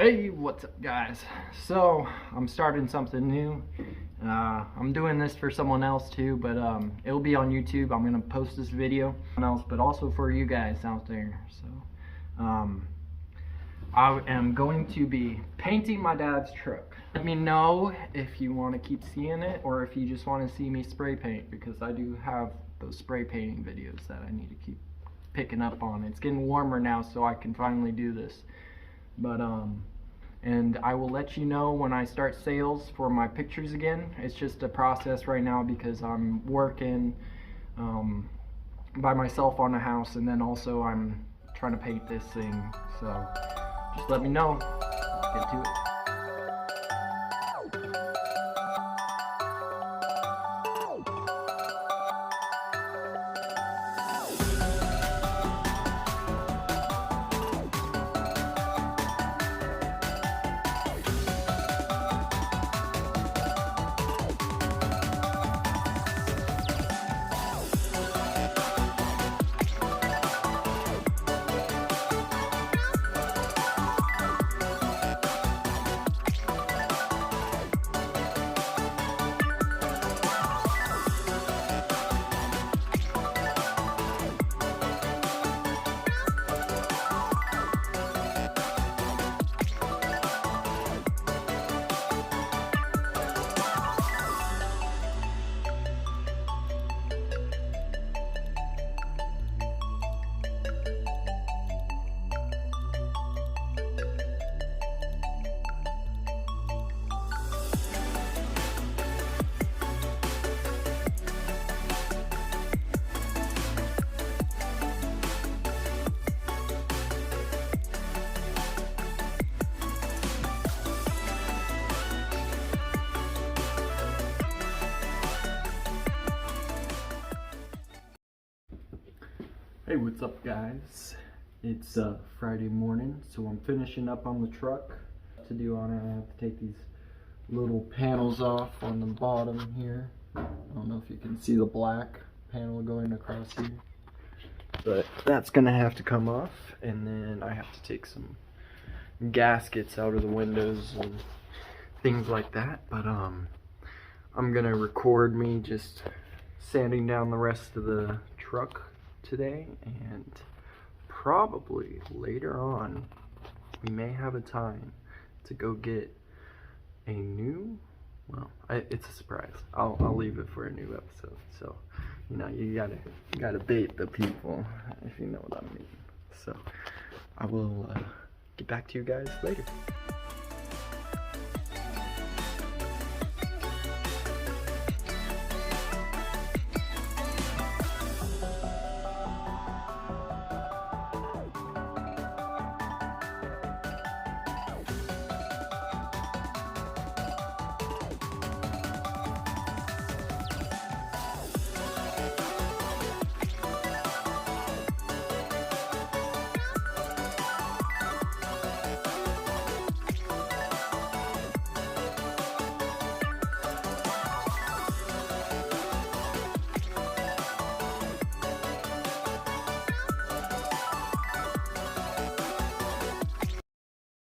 Hey, what's up guys? So, I'm starting something new. I'm doing this for someone else too, but it'll be on YouTube. I'm gonna post this video else, but also for you guys out there. So, I am going to be painting my dad's truck. Let me know if you want to keep seeing it or if you just want to see me spray paint, because I do have those spray painting videos that I need to keep picking up on. It's getting warmer now, so I can finally do this. But and I will let you know when I start sales for my pictures again. It's just a process right now because I'm working by myself on the house, and then also I'm trying to paint this thing. So just let me know. Let's get to it. Hey, what's up guys? It's Friday morning, so I'm finishing up on the truck. To do on it, I have to take these little panels off on the bottom here. I don't know if you can see the black panel going across here, but that's gonna have to come off, and then I have to take some gaskets out of the windows and things like that. But I'm gonna record me just sanding down the rest of the truck today, and probably later on we may have a time to go get a new, well, it's a surprise. I'll leave it for a new episode. So, you know, you gotta bait the people, if you know what I mean. So I will get back to you guys later.